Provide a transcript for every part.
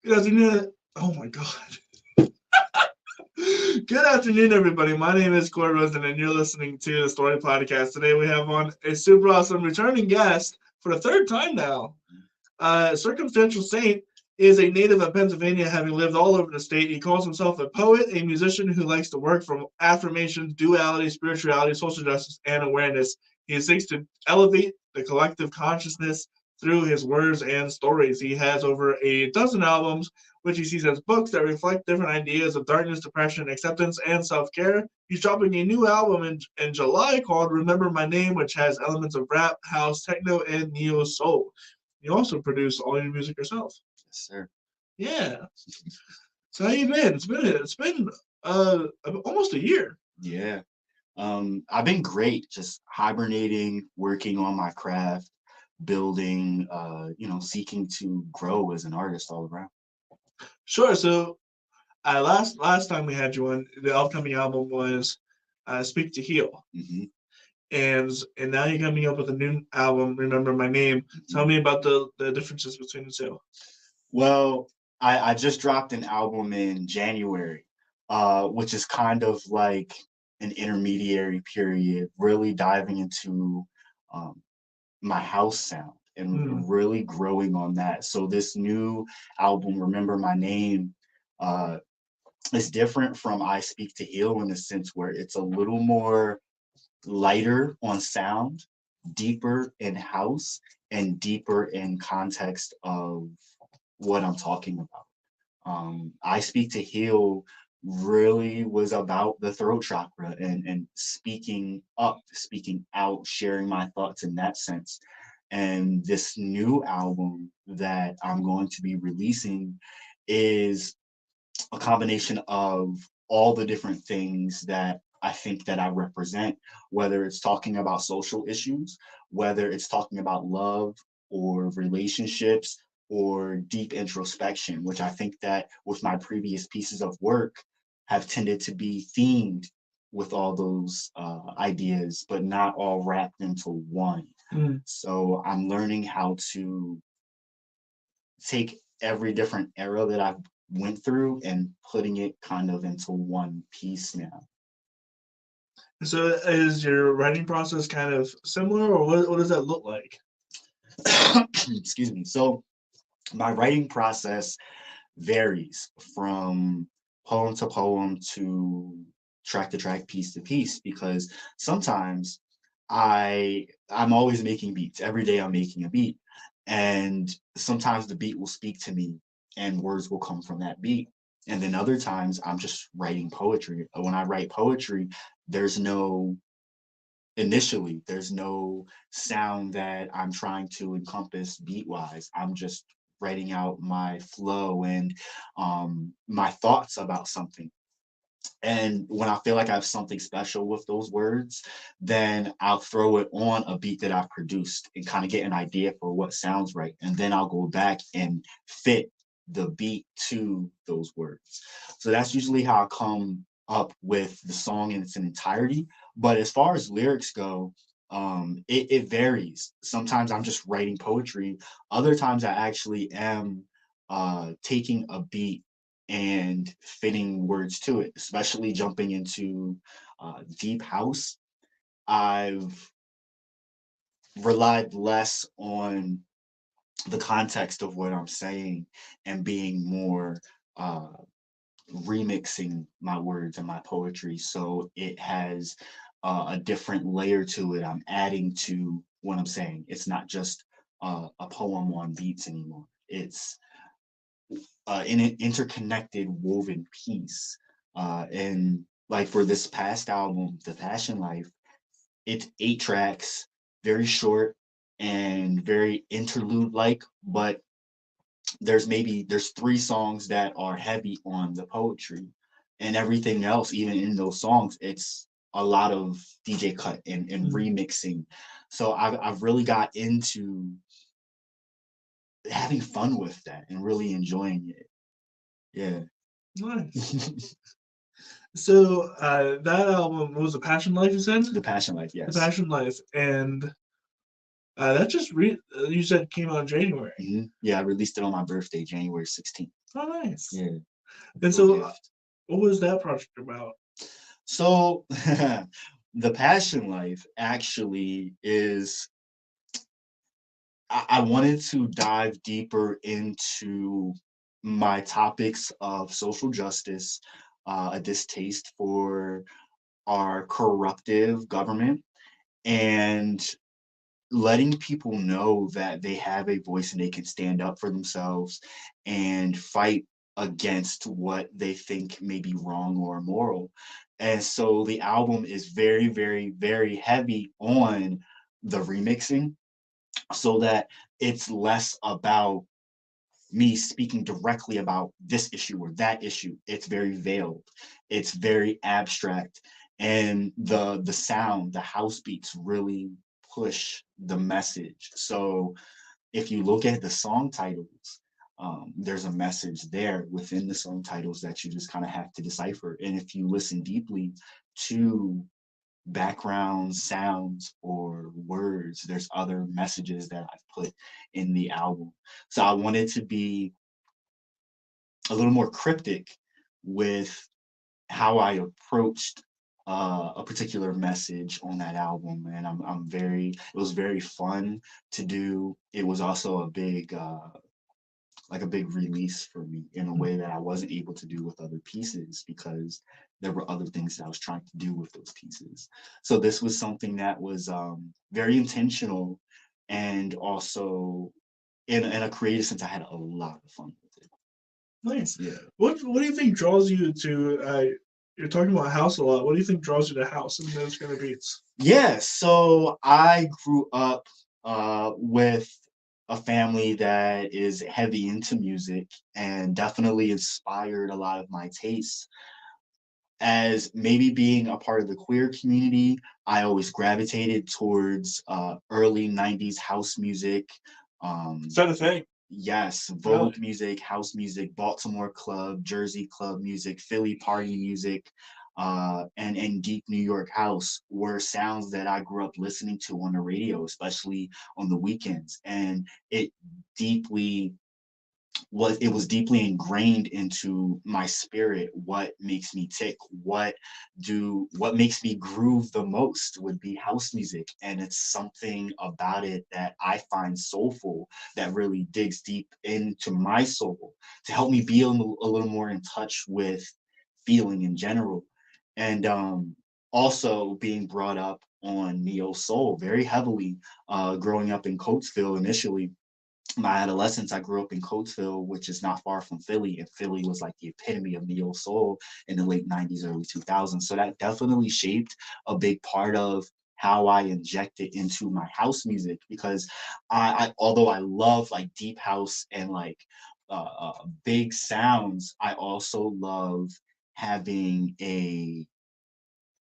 Good afternoon. Oh my God. Good afternoon, everybody. My name is Corey Rosen, and you're listening to the Story Podcast. Today we have on a super awesome returning guest for the third time now. Circumstantial Saint is a native of Pennsylvania, having lived all over the state. He calls himself a poet, a musician who likes to work from affirmation, duality, spirituality, social justice, and awareness. He seeks to elevate the collective consciousness through his words and stories. He has over a dozen albums, which he sees as books that reflect different ideas of darkness, depression, acceptance, and self care. He's dropping a new album in July called Remember My Name, which has elements of rap, house, techno, and neo soul. You also produce all your music yourself. Yes, sir. Yeah. So how you been? It's been almost a year. Yeah. I've been great, just hibernating, working on my craft, building, seeking to grow as an artist all around. Sure. So last time we had you on, the upcoming album was Speak to Heal. Mm-hmm. And now you're coming up with a new album, Remember My Name. Tell me about the differences between the two. Well, I just dropped an album in January, which is kind of like an intermediary period, really diving into um, my house sound and really growing on that. So this new album, Remember My Name, uh, is different from I Speak to Heal in the sense where it's a little more lighter on sound, deeper in house, and deeper in context of what I'm talking about. I Speak to Heal really was about the throat chakra and speaking up, speaking out, sharing my thoughts in that sense. And this new album that I'm going to be releasing is a combination of all the different things that I think that I represent, whether it's talking about social issues, whether it's talking about love or relationships or deep introspection, which I think that with my previous pieces of work have tended to be themed with all those ideas, but not all wrapped into one. So I'm learning how to take every different era that I've went through and putting it kind of into one piece now. So is your writing process kind of similar, or what does that look like? Excuse me. So my writing process varies from poem to poem to track, piece to piece, because sometimes I'm always making beats. Every day I'm making a beat. And sometimes the beat will speak to me and words will come from that beat. And then other times I'm just writing poetry. When I write poetry, there's no there's no sound that I'm trying to encompass beat wise. I'm just writing out my flow and my thoughts about something. And when I feel like I have something special with those words, then I'll throw it on a beat that I've produced and kind of get an idea for what sounds right. And then I'll go back and fit the beat to those words. So that's usually how I come up with the song in its entirety. But as far as lyrics go, it varies. Sometimes I'm just writing poetry. Other times I actually am taking a beat and fitting words to it, especially jumping into deep house. I've relied less on the context of what I'm saying and being more uh, remixing my words and my poetry. So it has a different layer to it. I'm adding to what I'm saying. It's not just a poem on beats anymore. It's in an interconnected, woven piece. And like for this past album, The Passion Life, it's 8 tracks, very short and very interlude like, but there's 3 songs that are heavy on the poetry, and everything else, even in those songs, it's a lot of DJ cut and remixing. So I've really got into having fun with that and really enjoying it. Yeah. Nice. So that album was A Passion Life, you said? The Passion Life, The yes. Passion Life. And That just you said came out in January. Yeah, I released it on my birthday, January 16th. Oh, nice. Yeah. And so, what was that project about? So, the Passion Life actually is. I wanted to dive deeper into my topics of social justice, a distaste for our corruptive government, and letting people know that they have a voice and they can stand up for themselves and fight against what they think may be wrong or immoral. And so the album is very, very, very heavy on the remixing so that it's less about me speaking directly about this issue or that issue. It's very veiled. It's very abstract. And the sound, the house beats really push the message. So if you look at the song titles, there's a message there within the song titles that you just kind of have to decipher. And if you listen deeply to background sounds or words, there's other messages that I've put in the album. So I wanted to be a little more cryptic with how I approached a particular message on that album, and I'm very. It was very fun to do. It was also a big like a big release for me in a way that I wasn't able to do with other pieces because there were other things that I was trying to do with those pieces. So this was something that was very intentional and also in a creative sense, I had a lot of fun with it. Nice. Yeah. What do you think draws you to? You're talking about house a lot. What do you think draws you to house and those kind of beats? Yeah. So I grew up with a family that is heavy into music and definitely inspired a lot of my tastes. As maybe being a part of the queer community, I always gravitated towards early 90s house music. Is that a thing? Yes, Really? Vogue music, house music, Baltimore club, Jersey club music, Philly party music, and deep New York house were sounds that I grew up listening to on the radio, especially on the weekends. And it deeply was deeply ingrained into my spirit. What makes me tick, what makes me groove the most would be house music, and it's something about it that I find soulful, that really digs deep into my soul to help me be a little more in touch with feeling in general. And also being brought up on neo soul very heavily, growing up in Coatesville initially. My adolescence, I grew up in Coatesville, which is not far from Philly, and Philly was like the epitome of neo soul in the late 90s, early 2000s. So that definitely shaped a big part of how I inject it into my house music because although I love like deep house and like big sounds, I also love having a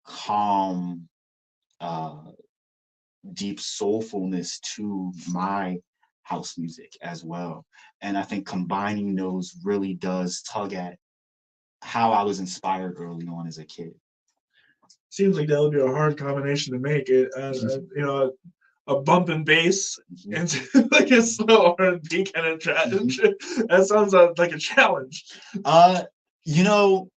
calm, uh, deep soulfulness to my house music as well. And I think combining those really does tug at how I was inspired early on as a kid. Seems like that would be a hard combination to make. It, a bump and bass Mhm. and like a slow R&B kind of track. Mhm. That sounds like a challenge. Uh, you know,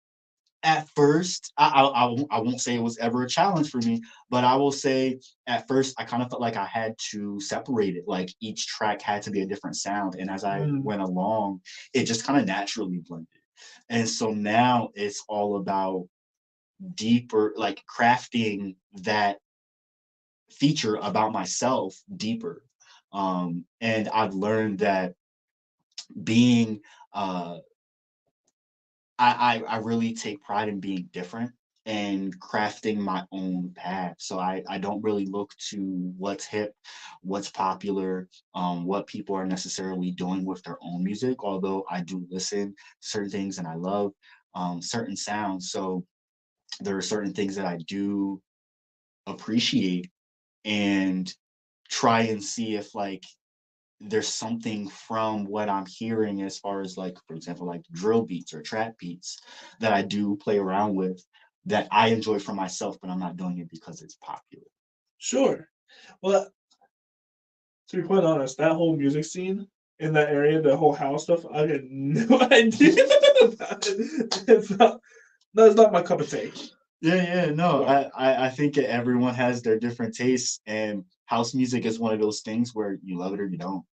at first, I won't say it was ever a challenge for me, but I will say at first I kind of felt like I had to separate it. Like each track had to be a different sound. And as I Mm. went along, it just kind of naturally blended. And so now it's all about deeper, like crafting that feature about myself deeper. And I've learned that being uh, I really take pride in being different and crafting my own path. So I don't really look to what's hip, what's popular, what people are necessarily doing with their own music, although I do listen to certain things and I love certain sounds. So there are certain things that I do appreciate and try and see if like there's something from what I'm hearing as far as like, for example, like drill beats or trap beats that I do play around with that I enjoy for myself, but I'm not doing it because it's popular. Sure. Well, To be quite honest, that whole music scene in that area, the whole house stuff, I had no idea about it. That's not my cup of tea. Yeah, no, But I think everyone has their different tastes, and house music is one of those things where you love it or you don't.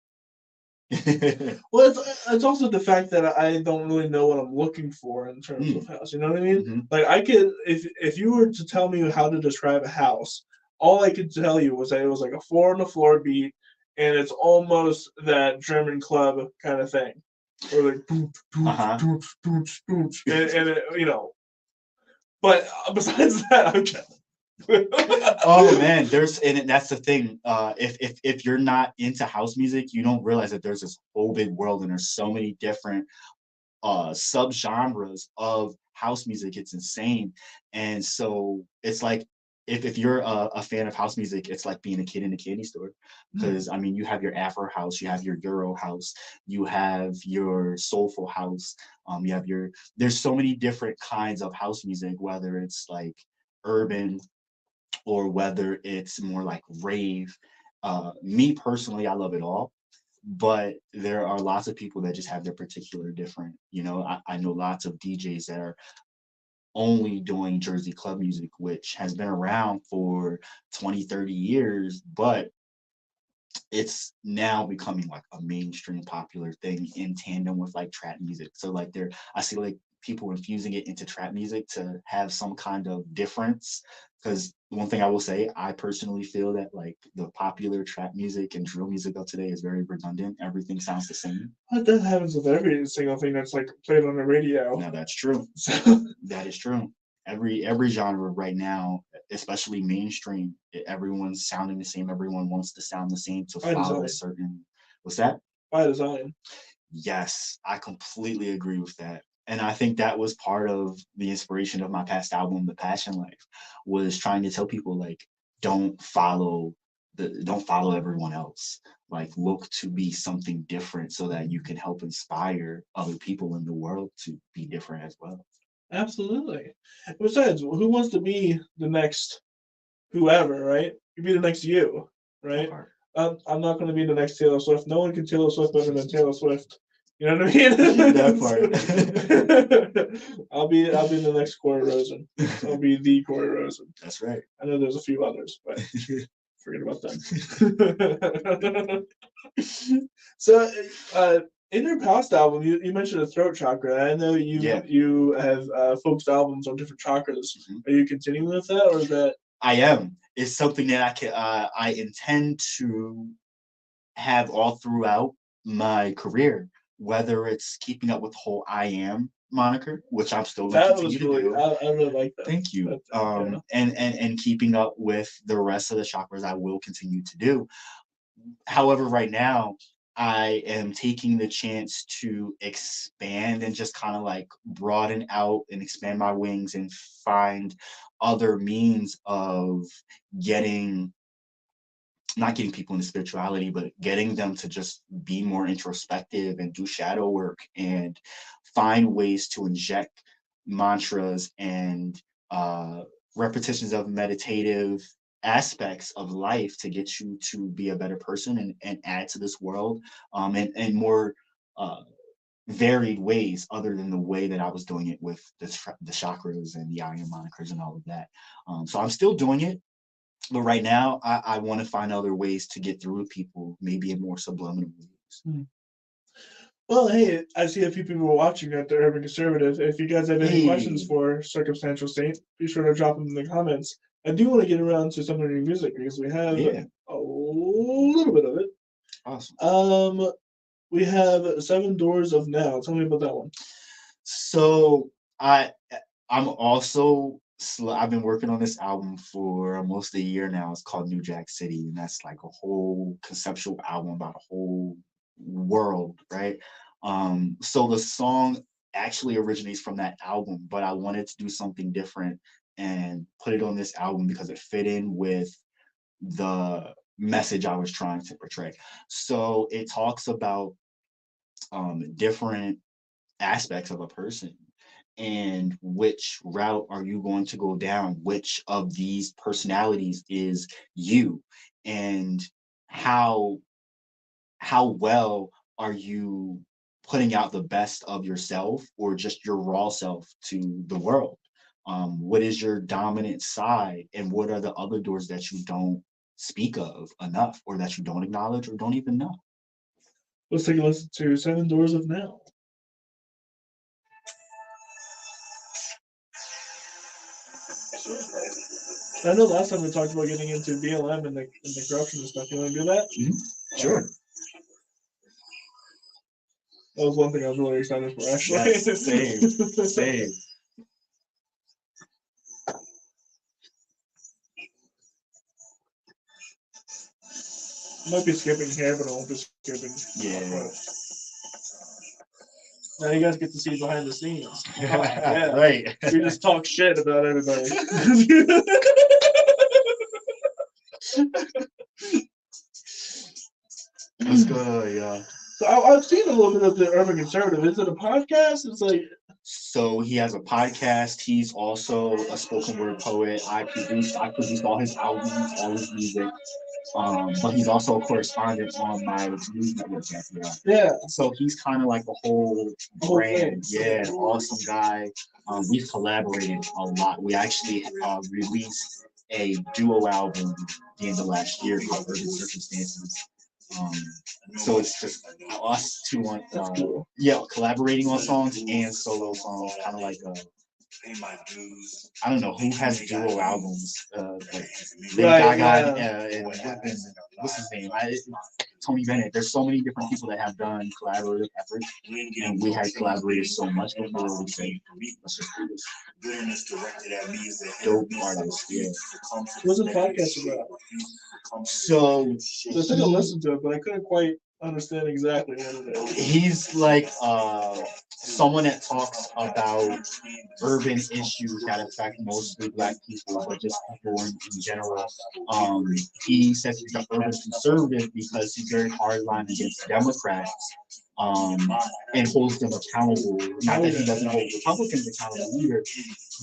well, it's also the fact that I don't really know what I'm looking for in terms of Mm, house. You know what I mean? mhm. Like I could, if you were to tell me how to describe a house, all I could tell you was that it was like a four on the floor beat, and it's almost that German club kind of thing, or like boot boot Uh-huh. boot boot boot, and it, you know. But besides that, I'm just. Oh man, there's and that's the thing. If you're not into house music, you don't realize that there's this whole big world and there's so many different subgenres of house music. It's insane. And so it's like if you're a fan of house music, it's like being a kid in a candy store. Because I mean, you have your Afro house, you have your Euro house, you have your soulful house, you have your there's so many different kinds of house music, whether it's like urban or whether it's more like rave. Me personally, I love it all, but there are lots of people that just have their particular different, I know lots of DJs that are only doing Jersey club music, which has been around for 20, 30 years, but it's now becoming like a mainstream popular thing in tandem with like trap music. So like I see like people infusing it into trap music to have some kind of difference. Because one thing I will say, I personally feel that like the popular trap music and drill music of today is very redundant. Everything sounds the same. But that happens with every single thing that's like played on the radio. Now that's true. So That is true. Every genre right now, especially mainstream, everyone's sounding the same. Everyone wants to sound the same to by follow a design, certain. What's that? by design. Yes, I completely agree with that. And I think that was part of the inspiration of my past album, The Passion Life, was trying to tell people like, don't follow don't follow everyone else. Like look to be something different so that you can help inspire other people in the world to be different as well. Absolutely. Besides, who wants to be the next whoever, right? You be the next you, That right? part. I'm not going to be the next Taylor Swift. No one can Taylor Swift better than Taylor Swift. You know what I That mean? part. I'll be the next Corey Rosen. I'll be the Corey Rosen. That's right. I know there's a few others, but forget about them. So, in your past album, you mentioned a throat chakra. I know Yeah. you have focused albums on different chakras. Mhm. Are you continuing with that, or is that? I am. It's something that I intend to have all throughout my career, whether it's keeping up with the whole I am moniker, which I'm still going to That continue was to really. do. I really like that. Thank you. Yeah. And keeping up with the rest of the chakras, I will continue to do. However, right now, I am taking the chance to expand and just kind of like broaden out and expand my wings and find other means of getting not getting people into spirituality, but getting them to just be more introspective and do shadow work and find ways to inject mantras and repetitions of meditative aspects of life to get you to be a better person and add to this world and more uh, varied ways other than the way that I was doing it with the chakras and the I am monikers and all of that. So I'm still doing it, but right now, I want to find other ways to get through to people, maybe in more subliminal ways. Hmm. Well, hey, I see a few people watching at the Urban Conservative. If you guys have any questions Hey, for Circumstantial Saint, be sure to drop them in the comments. I do want to get around to some of your music because we have yeah, a little bit of it. awesome. We have Seven Doors of Now. Tell me about that one. So I I'm also I've been working on this album for almost a year now. It's called New Jack City, and that's like a whole conceptual album about a whole world, right? So the song actually originates from that album, but I wanted to do something different and put it on this album because it fit in with the message I was trying to portray. So it talks about different aspects of a person and which route are you going to go down, which of these personalities is you, and how how well are you putting out the best of yourself or just your raw self to the world? What is your dominant side, and what are the other doors that you don't speak of enough, or that you don't acknowledge or don't even know? Let's take a listen to Seven Doors of Now. I know last time we talked about getting into BLM and the corruption and stuff. You want to do that? Sure. That was one thing I was really excited for, actually. Yes, same. Might be skipping here, but I won't be skipping. Yeah. Now you guys get to see behind the scenes. Yeah. Right. We just talk shit about everybody. Let's go, yeah. So I've seen a little bit of the Urban Conservative. Is it a podcast? It's like. So he has a podcast. He's also a spoken word poet. I produced all his albums, all his music. But he's also a correspondent on my news network. Yeah. So he's kind of like a whole brand. Yeah, awesome guy. We've collaborated a lot. We actually released a duo album the end of last year called Urban Circumstances. So it's just us two on, Cool. yeah, collaborating on songs and solo songs, kind of like I don't know who has duo albums, like Lady Gaga and what's his name? Tony Bennett. There's so many different people that have done collaborative efforts, and we had collaborated so much before we say, let's just do this. Dope artists, yeah. What's the podcast about? So I think I listened to it, but I couldn't quite understand exactly what it is. He's like someone that talks about urban issues that affect mostly Black people, but just people in general. He says he's an urban conservative because he's very hardline against Democrats, and holds them accountable. Not that he doesn't hold Republicans accountable either,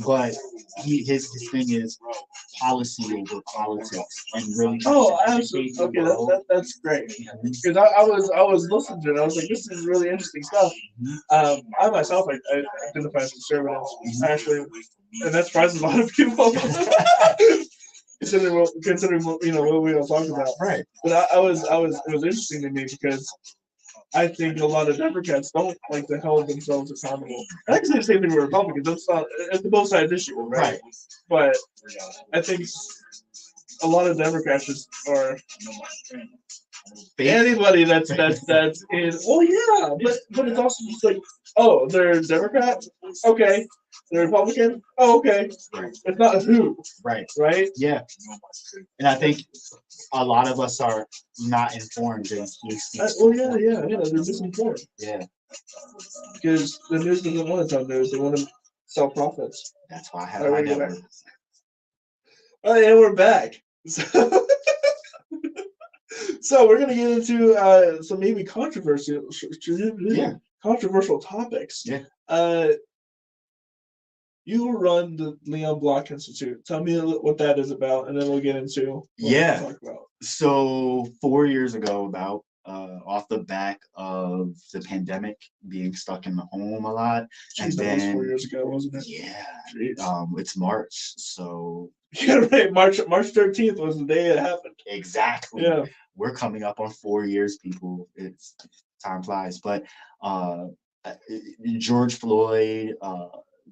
but his thing is policy over politics and really. Oh, absolutely. Okay, that's great. Because I was listening to it. I was like, this is really interesting stuff. I myself, I identify as conservative, actually, and that surprises a lot of people. considering what we all talk about. Right. But it was interesting to me because I think a lot of Democrats don't like to hold themselves accountable. I can say the same thing with Republicans. It's a both sides issue, right? But I think a lot of Democrats just are anybody that's in. Oh yeah, but it's also just like, oh, they're Democrat, okay. They're Republican, oh okay. Right. It's not who. Right. Right. Yeah. And I think a lot of us are not informed. Yeah. They're misinformed. Yeah. Because the news doesn't want to tell news; they want to sell profits. That's why I have my network. All right, and we're back. So we're gonna get into some maybe controversial topics. Yeah. You run the Leon Block Institute. Tell me what that is about, and then we'll get into what we'll talk about. So 4 years ago, about off the back of the pandemic, being stuck in the home a lot, and then that was 4 years ago, wasn't it? Yeah. It's March, so. Yeah, right. March 13th was the day it happened. Exactly. Yeah. We're coming up on 4 years, people. It's time flies. But George Floyd,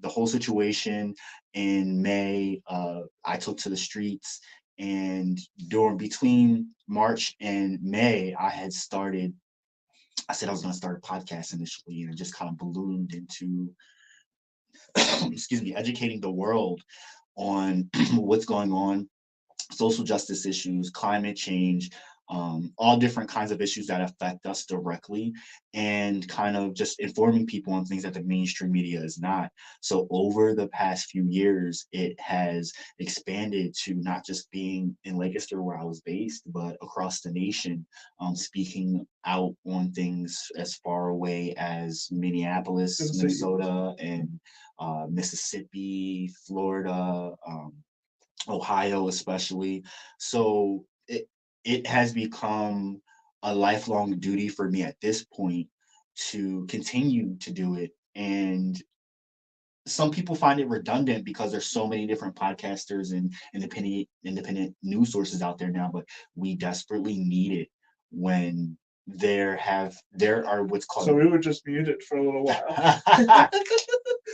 the whole situation in May, I took to the streets, and between March and May, I said I was going to start a podcast initially, and it just kind of ballooned into, educating the world on what's going on, social justice issues, climate change, all different kinds of issues that affect us directly, and kind of just informing people on things that the mainstream media is not. So over the past few years, it has expanded to not just being in Lancaster where I was based, but across the nation, speaking out on things as far away as Minneapolis, Minnesota, and Mississippi, Florida, Ohio especially. So it has become a lifelong duty for me at this point to continue to do it. And some people find it redundant because there's so many different podcasters and independent news sources out there now, but we desperately need it when there are what's called. So we were just muted for a little while.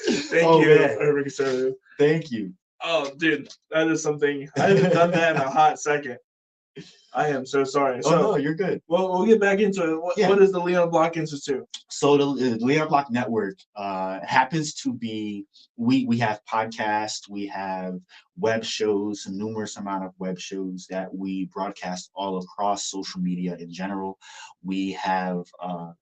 Thank you, man. Urban Conservative. Thank you. Oh, dude, that is something I haven't done that in a hot second. I am so sorry. Oh, no, you're good. Well, we'll get back into it. What is the Leon Block Institute? So the Leon Block Network happens to be, we have podcasts, we have web shows, a numerous amount of web shows that we broadcast all across social media in general. We have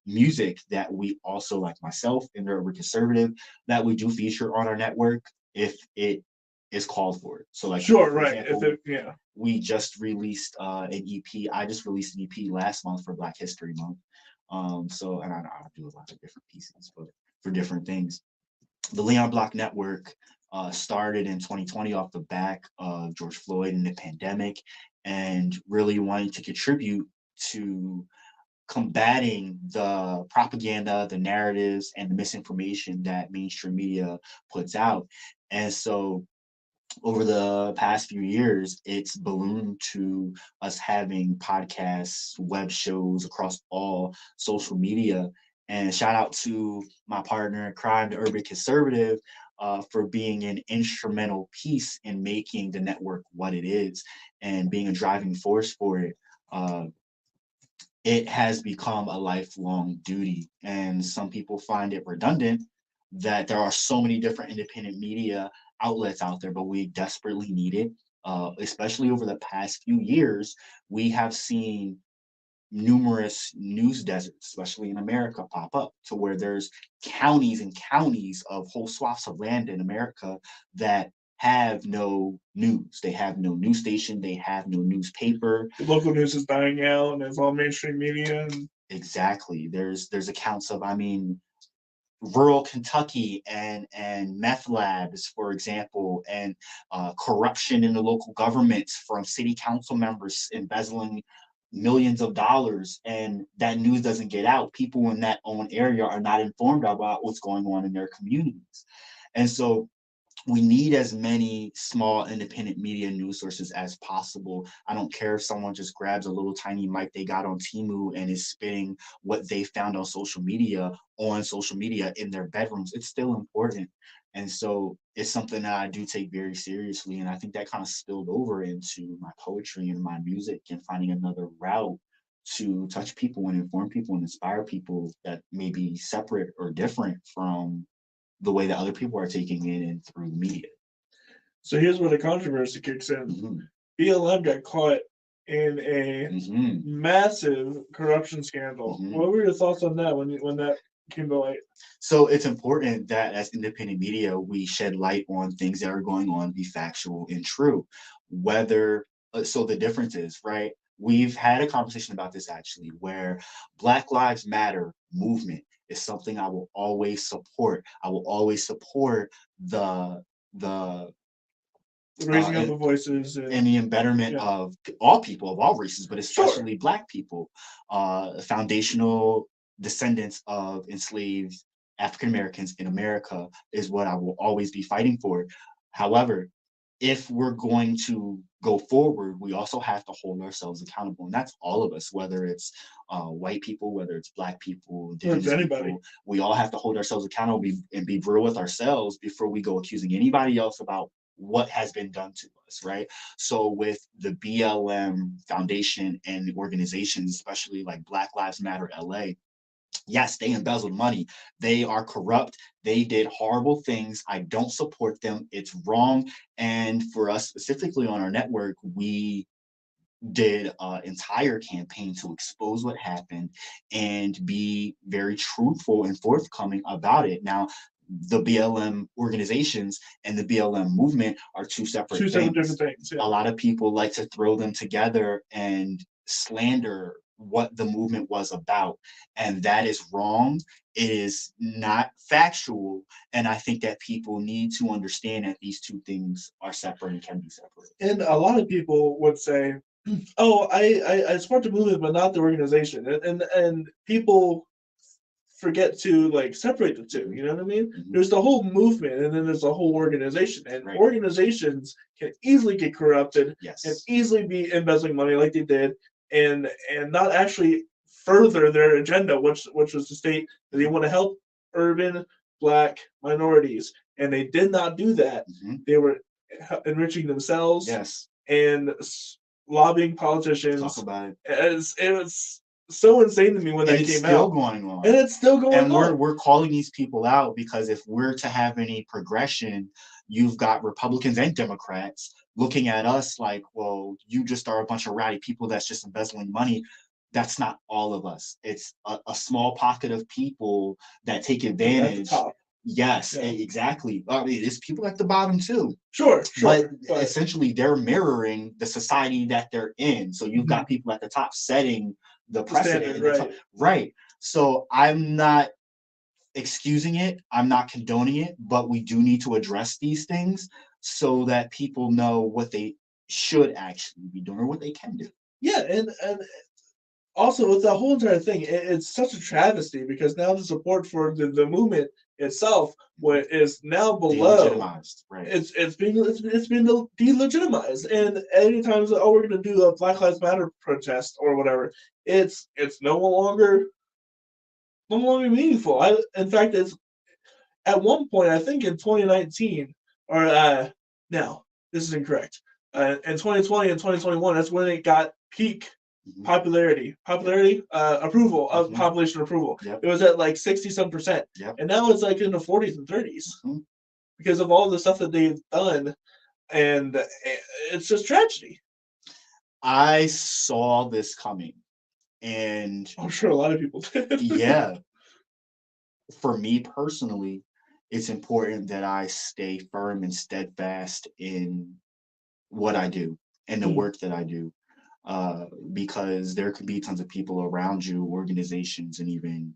music that we also, like myself and the Urban Conservative, that we do feature on our network if it is called for it. So like, sure, right. Example, we just released an EP. I just released an EP last month for Black History Month. So, and I do a lot of different pieces, but for different things. The Leon Block Network started in 2020 off the back of George Floyd and the pandemic, and really wanting to contribute to combating the propaganda, the narratives, and the misinformation that mainstream media puts out. And so over the past few years, it's ballooned to us having podcasts, web shows across all social media. And shout out to my partner in crime, the Urban Conservative, for being an instrumental piece in making the network what it is and being a driving force for it. It has become a lifelong duty, and some people find it redundant that there are so many different independent media outlets out there, but we desperately need it. Especially over the past few years, we have seen numerous news deserts, especially in America, pop up to where there's counties and counties of whole swaths of land in America that have no news. They have no news station. They have no newspaper. The local news is dying out, and it's all mainstream media. Exactly. There's accounts of, rural Kentucky and meth labs, for example, and corruption in the local governments from city council members embezzling millions of dollars, and that news doesn't get out. People in that own area are not informed about what's going on in their communities. And so we need as many small independent media news sources as possible. I don't care if someone just grabs a little tiny mic they got on Temu and is spitting what they found on social media in their bedrooms. It's still important. And so it's something that I do take very seriously. And I think that kind of spilled over into my poetry and my music, and finding another route to touch people and inform people and inspire people that may be separate or different from the way that other people are taking it in through the media. So here's where the controversy kicks in. Mm-hmm. BLM got caught in a massive corruption scandal. Mm-hmm. What were your thoughts on that when that came to light? So it's important that as independent media, we shed light on things that are going on, be factual and true. So the difference is, right? We've had a conversation about this actually, where Black Lives Matter movement is something I will always support. I will always support the raising up of voices and the embetterment of all people of all races, but especially Black people, foundational descendants of enslaved African Americans in America is what I will always be fighting for. However, if we're going to go forward, we also have to hold ourselves accountable. And that's all of us, whether it's white people, whether it's Black people, indigenous people. We all have to hold ourselves accountable and be real with ourselves before we go accusing anybody else about what has been done to us, right? So with the BLM Foundation and organizations, especially like Black Lives Matter LA, yes, they embezzled money. They are corrupt. They did horrible things. I don't support them. It's wrong. And for us specifically on our network, we did an entire campaign to expose what happened and be very truthful and forthcoming about it. Now, the BLM organizations and the BLM movement are two separate different things. Yeah. A lot of people like to throw them together and slander what the movement was about, and that is wrong. It is not factual, and I think that people need to understand that these two things are separate and can be separate. And a lot of people would say Oh, I support the movement, but not the organization, and people forget to like separate the two. You know what I mean? Mhm. There's the whole movement, and then there's the whole organization. And Right. organizations can easily get corrupted and Yes. easily be embezzling money like they did, and not actually further their agenda, which was to state that they want to help urban Black minorities, and they did not do that. Mhm. They were enriching themselves Yes. and lobbying Talk politicians. about it. It was so insane to me when And that it's came still out, going on. and it's still going And on. we're calling these people out because if we're to have any progression, you've got Republicans and Democrats looking at us like, well, you just are a bunch of rowdy people that's just embezzling money. That's not all of us. It's a small pocket of people that take At the advantage. top. Yes, Yeah. exactly. I mean, it's people at the bottom too. Sure, But but essentially, they're mirroring the society that they're in. So you've got people at the top setting the precedent. standard, And the right. right. So I'm not excusing it, I'm not condoning it, but we do need to address these things so that people know what they should actually be doing or what they can do. Yeah, and also with the whole entire thing, it's such a travesty because now the support for the movement itself what is now below. Delegitimized, right? It's been delegitimized, and anytime oh we're gonna do a Black Lives Matter protest or whatever, it's no longer meaningful. In fact it's at one point I think in 2019 or no this is incorrect. In 2020 and 2021 that's when it got peak Mhm. popularity, approval of Mhm. population approval. Yep. It was at like 60-some%, Yep. and now it's like in the 40s and 30s Mhm. because of all the stuff that they've done, and it's just tragedy. I saw this coming, and I'm sure a lot of people did. yeah, for me personally, it's important that I stay firm and steadfast in what I do and the work that I do. Because there could be tons of people around you, organizations, and even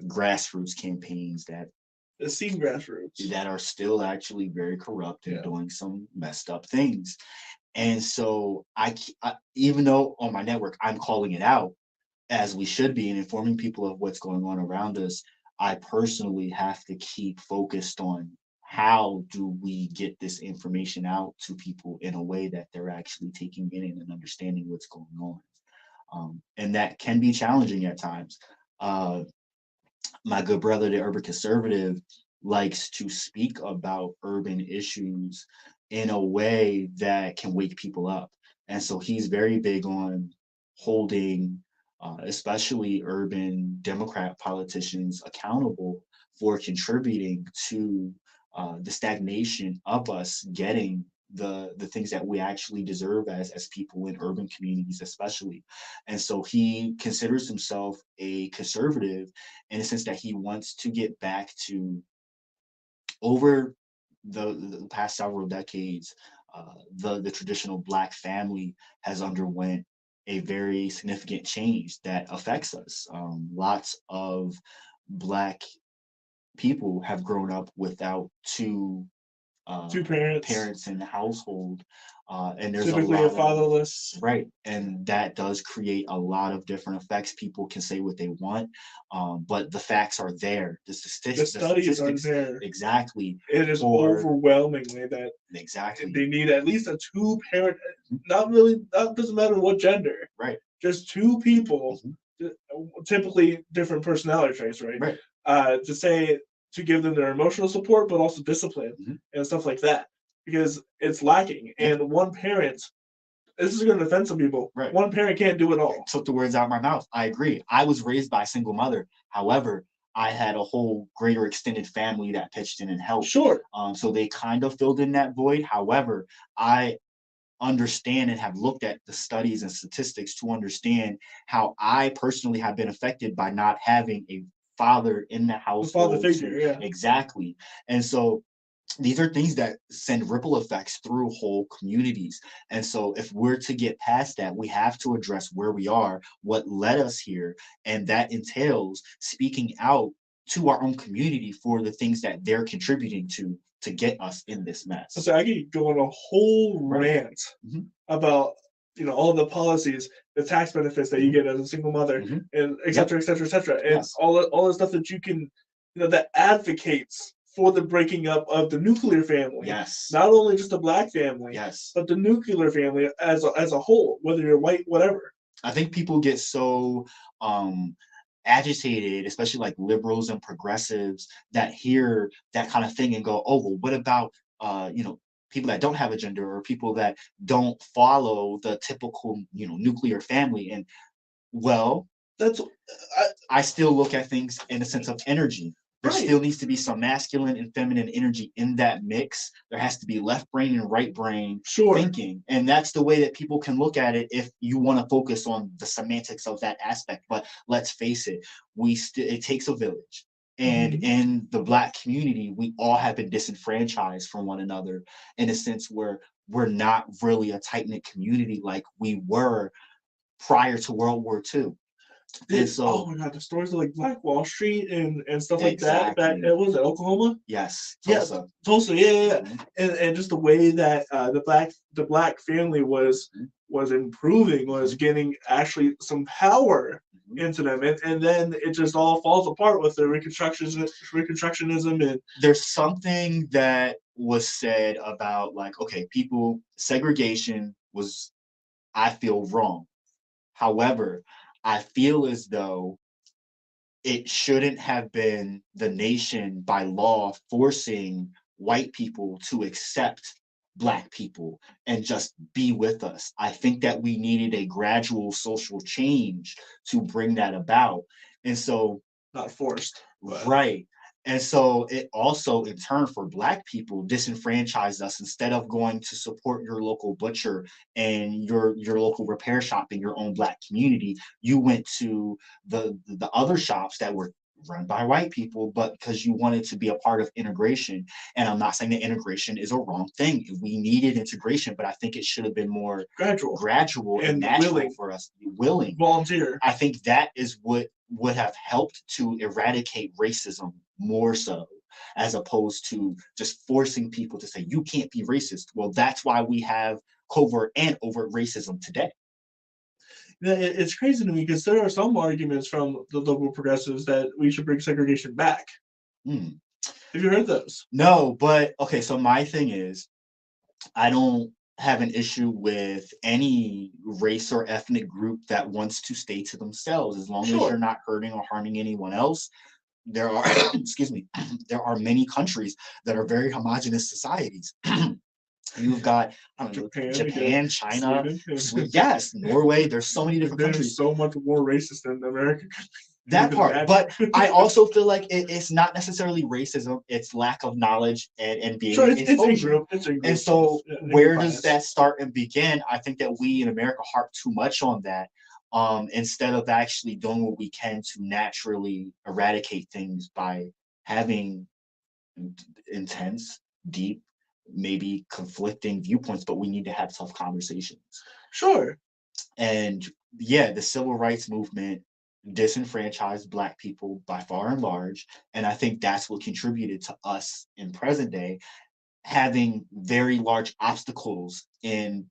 grassroots campaigns It's seen grassroots. that are still actually very corrupt and Yeah. doing some messed up things. And so even though on my network I'm calling it out as we should be and informing people of what's going on around us, I personally have to keep focused on how do we get this information out to people in a way that they're actually taking in and understanding what's going on. And that can be challenging at times. Uh, my good brother, the urban conservative, likes to speak about urban issues in a way that can wake people up. And so he's very big on holding, especially urban Democrat politicians, accountable for contributing to the stagnation of us getting the things that we actually deserve as people in urban communities especially. And so he considers himself a conservative in the sense that he wants to get back to over the past several decades, the traditional Black family has underwent a very significant change that affects us. Lots of Black people have grown up without Two parents, parents in the household, and there's typically a fatherless. right, and that does create a lot of different effects. People can say what they want, but the facts are there. The studies are Statistics, there. exactly. It is For overwhelmingly that exactly, they need at least a two parent. Not really. That doesn't matter what gender. right, Just two people, Mhm. typically different personality traits, right? right, To say to give them their emotional support, but also discipline Mhm. and stuff like that, because it's lacking. Yeah. And one parent, this is going to offend some people. Right. One parent can't do it all. Took the words out of my mouth. I agree. I was raised by a single mother. However, I had a whole greater extended family that pitched in and helped. Sure. So they kind of filled in that void. However, I understand and have looked at the studies and statistics to understand how I personally have been affected by not having a father in the The household. father figure, yeah. Exactly. And so these are things that send ripple effects through whole communities. And so if we're to get past that, we have to address where we are, what led us here, and that entails speaking out to our own community for the things that they're contributing to get us in this mess. So I could go on a whole Right. rant Mhm. about all the policies, the tax benefits that you get as a single mother, and et Yep. cetera, et cetera, et cetera, and Yes. all the stuff that you can, that advocates for the breaking up of the nuclear family. Yes. Not only just the black family, Yes. but the nuclear family as a whole, whether you're white, whatever. I think people get so agitated, especially like liberals and progressives, that hear that kind of thing and go, "Oh, well, what about people that don't have a gender or people that don't follow the typical nuclear family?" And well, That's I still look at things in a sense of energy. There Right. still needs to be some masculine and feminine energy in that mix. There has to be left brain and right brain Sure. thinking. And that's the way that people can look at it if you want to focus on the semantics of that aspect. But let's face it, it takes a village. And in the Black community, we all have been disenfranchised from one another in a sense where we're not really a tight-knit community like we were prior to World War II. And so, oh my god, the stories of like Black Wall Street and stuff like that. exactly. Back, was it Oklahoma? Yes, Yeah, Tulsa. Tulsa. Yeah. And just the way that the black family was improving, was getting actually some power into them, and then it just all falls apart with the reconstructionism and There's something that was said about like, okay, people segregation was, I feel, wrong. However, I feel as though it shouldn't have been the nation by law forcing white people to accept Black people and just be with us. I think that we needed a gradual social change to bring that about. And so, not forced. right. And so it also, in turn, for Black people, disenfranchised us. Instead of going to support your local butcher and your local repair shop in your own Black community, you went to the other shops that were run by white people, but because you wanted to be a part of integration. And I'm not saying that integration is a wrong thing. We needed integration, but I think it should have been more gradual and natural willing. for us to be willing. Volunteer. I think that is what would have helped to eradicate racism more so, as opposed to just forcing people to say, you can't be racist. Well, that's why we have covert and overt racism today. It's crazy to me because there are some arguments from the liberal progressives that we should bring segregation back. Have you heard those? No, but okay, so my thing is, I don't have an issue with any race or ethnic group that wants to stay to themselves as long as you're not hurting or harming anyone else. There are excuse me, there are many countries that are very homogenous societies. You've got, I don't know, Japan, China, yes, Norway. There's so many different countries. So much more racist than America. That part, but I also feel like it's not necessarily racism; it's lack of knowledge and being exposure. And so, where does that start and begin? I think that we in America harp too much on that, instead of actually doing what we can to naturally eradicate things by having intense, deep, maybe conflicting viewpoints, but we need to have tough conversations. Sure. And yeah, the civil rights movement disenfranchised Black people by far and large. And I think that's what contributed to us in present day having very large obstacles in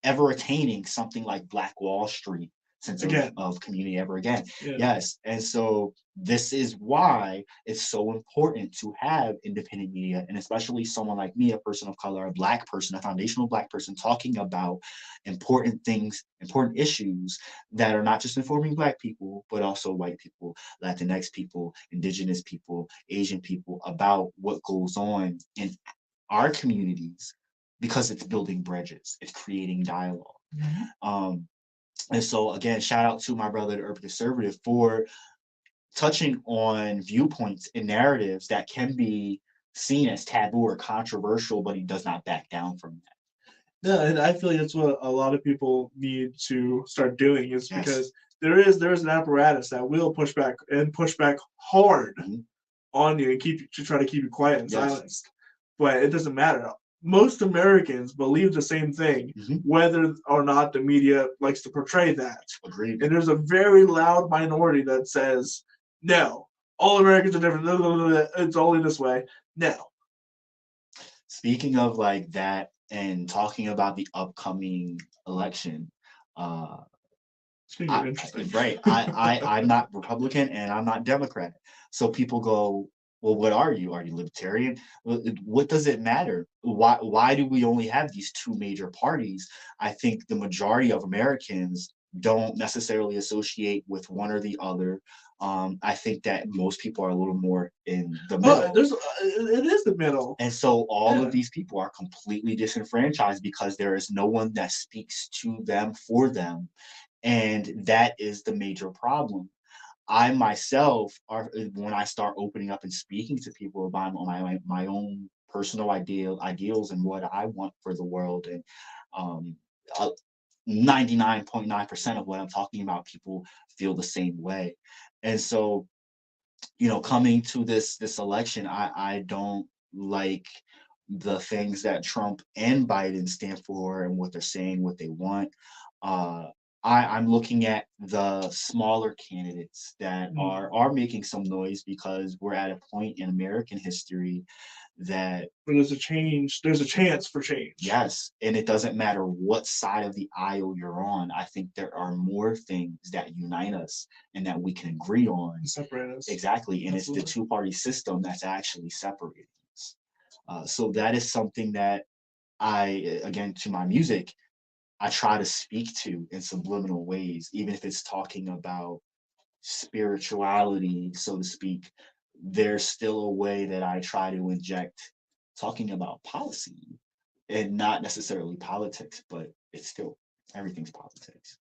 ever attaining something like Black Wall Street sense of community ever again. Yeah. Yes. And so this is why it's so important to have independent media, and especially someone like me, a person of color, a Black person, a foundational Black person, talking about important things, important issues that are not just informing Black people, but also white people, Latinx people, indigenous people, Asian people, about what goes on in our communities, because it's building bridges, it's creating dialogue. And so again, shout out to my brother, the Urban Conservative, for touching on viewpoints and narratives that can be seen as taboo or controversial, but he does not back down from that. Yeah, and I feel like that's what a lot of people need to start doing, is because there is an apparatus that will push back hard on you and try to keep you quiet and silenced. But it doesn't matter. Most Americans believe the same thing, whether or not the media likes to portray that. Agreed. And there's a very loud minority that says, no, all Americans are different. It's only this way. No. Speaking of like that and talking about the upcoming election, Uh, It's gonna get interesting. right. I'm not Republican and I'm not Democrat. So people go, well, what are you? Are you libertarian? What does it matter? Why do we only have these two major parties? I think the majority of Americans don't necessarily associate with one or the other. I think that most people are a little more in the Oh, middle. it is the middle. And so all Yeah. of these people are completely disenfranchised because there is no one that speaks to them for them. And that is the major problem. I myself are when I start opening up and speaking to people about my own personal ideals and what I want for the world, and um, 99.9% of what I'm talking about, people feel the same way. And so, coming to this election, I don't like the things that Trump and Biden stand for and what they're saying, what they want. Uh, I'm looking at the smaller candidates that are making some noise because we're at a point in American history that But there's a change. There's a chance for change. yes, and it doesn't matter what side of the aisle you're on. I think there are more things that unite us and that we can agree on. Separate us. Exactly, and Absolutely. it's the two-party system that's actually separating us. So that is something that again, to my music, I try to speak to in subliminal ways, even if it's talking about spirituality, so to speak. There's still a way that I try to inject talking about policy and not necessarily politics, but it's still everything's politics.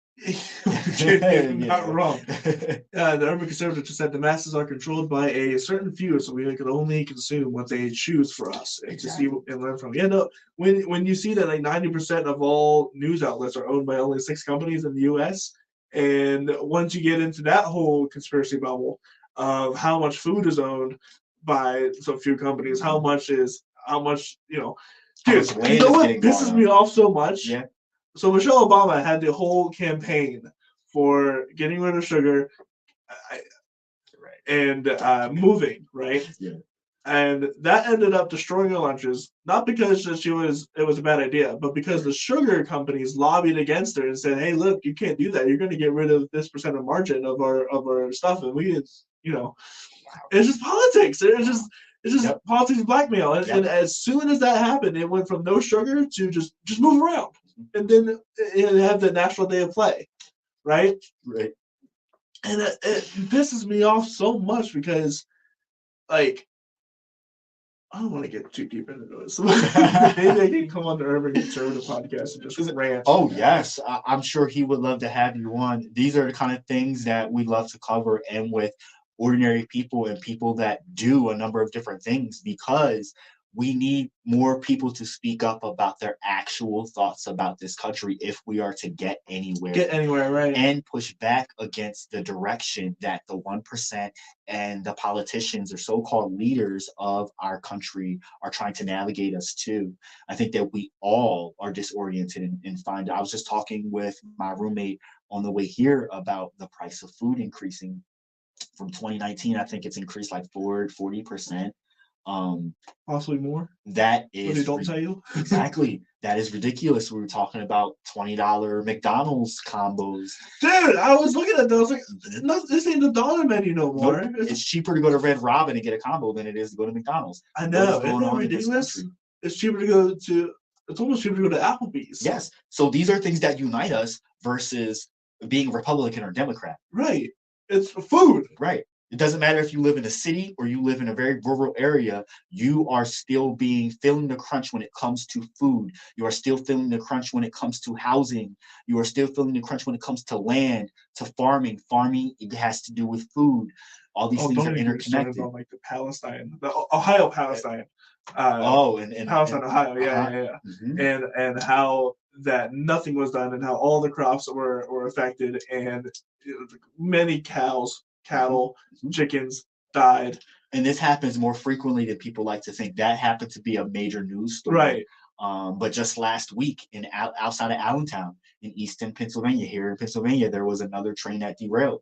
You're not wrong. The urban conservative just said the masses are controlled by a certain few, so we can only consume what they choose for us and Exactly. to see and learn from. Yeah, no. When you see that like 90% of all news outlets are owned by only 6 companies in the U.S., and once you get into that whole conspiracy bubble of how much food is owned by so few companies, how much, How dude, much you land know is what getting pisses bought me up. off so much? Yeah. So Michelle Obama had the whole campaign for getting rid of sugar and moving, right? Yeah. And that ended up destroying her lunches, not because it was a bad idea, but because the sugar companies lobbied against her and said, "Hey, look, you can't do that. You're going to get rid of this percent of margin of our stuff." And it's just politics. It's just Yep. politics blackmail. And as soon as that happened, it went from no sugar to just move around, and then it have the National Day of Play, right? Right. And it pisses me off so much because, like, I don't want to get too deep into this. Maybe I can come on the Urban Conservative podcast and just rant. Oh, yes. I'm sure he would love to have you on. These are the kind of things that we love to cover, and with ordinary people and people that do a number of different things, because we need more people to speak up about their actual thoughts about this country if we are to get anywhere. Right? And push back against the direction that the 1% and the politicians or so-called leaders of our country are trying to navigate us to. I think that we all are disoriented and find. I was just talking with my roommate on the way here about the price of food increasing from 2019. I think it's increased like 40%. Possibly more. That is, but they don't tell you. Exactly. That is ridiculous. We were talking about $20 McDonald's combos. Dude, I was looking at those like, no, this ain't the dollar menu no more. Nope. It's cheaper to go to Red Robin and get a combo than it is to go to McDonald's. I know. Isn't that ridiculous? It's cheaper to go to. It's almost cheaper to go to Applebee's. Yes. So these are things that unite us versus being Republican or Democrat. Right. It's food. Right. It doesn't matter if you live in a city or you live in a very rural area, you are still feeling the crunch when it comes to food. You are still feeling the crunch when it comes to housing. You are still feeling the crunch when it comes to land, to farming. Farming, it has to do with food. All these things are interconnected. About, like the Ohio Palestine. And Palestine, Ohio, yeah. Mm-hmm. And how that nothing was done, and how all the crops were affected, and many cattle, chickens died. And this happens more frequently than people like to think. That happened to be a major news story. Right. But just last week, outside of Allentown, in Easton, Pennsylvania, here in Pennsylvania, there was another train that derailed.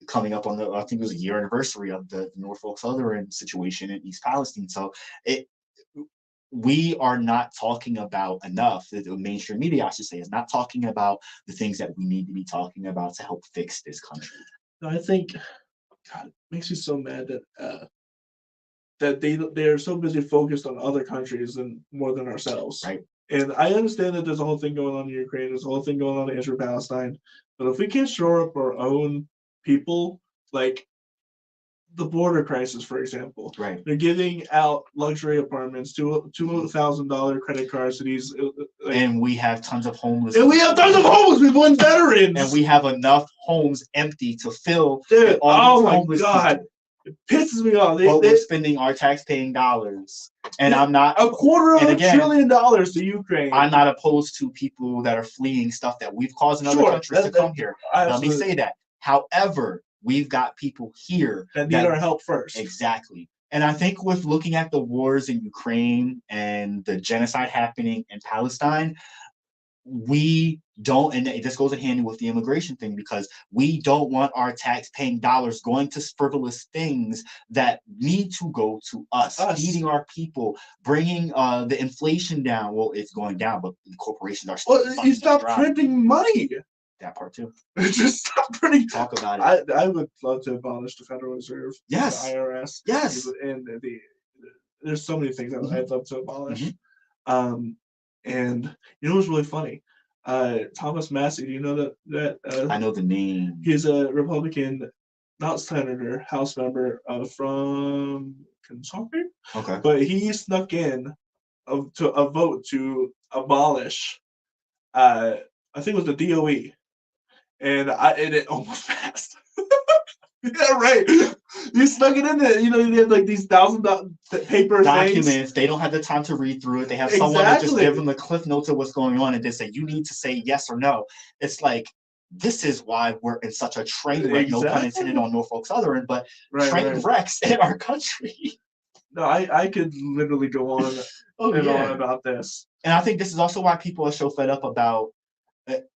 Coming up on I think it was a year anniversary of the Norfolk Southern situation in East Palestine. So we are not talking about enough. The mainstream media, I should say, is not talking about the things that we need to be talking about to help fix this country. I think, God, it makes me so mad that that they're so busy focused on other countries and more than ourselves. Right. And I understand that there's a whole thing going on in Ukraine, there's a whole thing going on in Israel Palestine, but if we can't shore up our own people, like the border crisis, for example, Right. they're giving out luxury apartments, $2,000 credit cards to these, and we have tons of homeless. And we have tons of homeless people and veterans. And we have enough homes empty to fill. Dude, all oh my God. People. It pisses me off. We're spending our tax-paying dollars, and I'm not $250 billion to Ukraine. I'm not opposed to people that are fleeing stuff that we've caused in other countries to come here. Let me say that. However, we've got people here that need our help first. Exactly. And I think with looking at the wars in Ukraine and the genocide happening in Palestine, we don't, and this goes in hand with the immigration thing, because we don't want our tax-paying dollars going to frivolous things that need to go to us. Feeding our people, bringing the inflation down. Well, it's going down, but the corporations are still. Well, you stop printing money. That part too. Just stop printing. Talk about it. I would love to abolish the Federal Reserve. Yes. The IRS. Yes. And there's so many things I'd love to abolish. And you know what's really funny? Thomas Massey, do you know that I know the name. He's a Republican, not senator, House member from Kentucky. Okay. But he snuck in to a vote to abolish, I think it was the DOE, and it almost passed. Yeah, right. You snuck it in there. You know, you had like these $1,000 paper documents. Things. They don't have the time to read through it. They have someone to just give them the cliff notes of what's going on, and they say you need to say yes or no. It's like, this is why we're in such a train wreck. No pun intended on Norfolk Southern, but train wrecks in our country. No, I could literally go on and on about this. And I think this is also why people are so fed up about.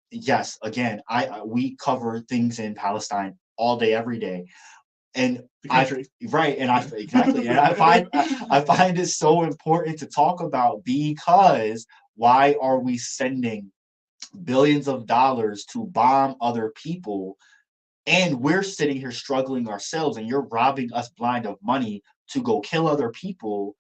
Yes, again, we cover things in Palestine all day, every day, and exactly, and I find it so important to talk about, because why are we sending billions of dollars to bomb other people, and we're sitting here struggling ourselves, and you're robbing us blind of money to go kill other people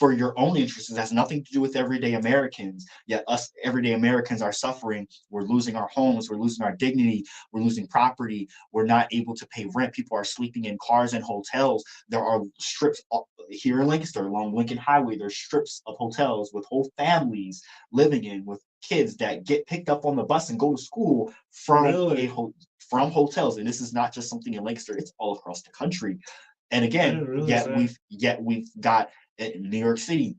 for your own interests? It has nothing to do with everyday Americans, yet us everyday Americans are suffering. We're losing our homes, we're losing our dignity, we're losing property, we're not able to pay rent, people are sleeping in cars and hotels. There are strips here in Lancaster along Lincoln Highway, there's strips of hotels with whole families living in, with kids that get picked up on the bus and go to school from from hotels. And this is not just something in Lancaster, it's all across the country. And again, yet we've got in New York City,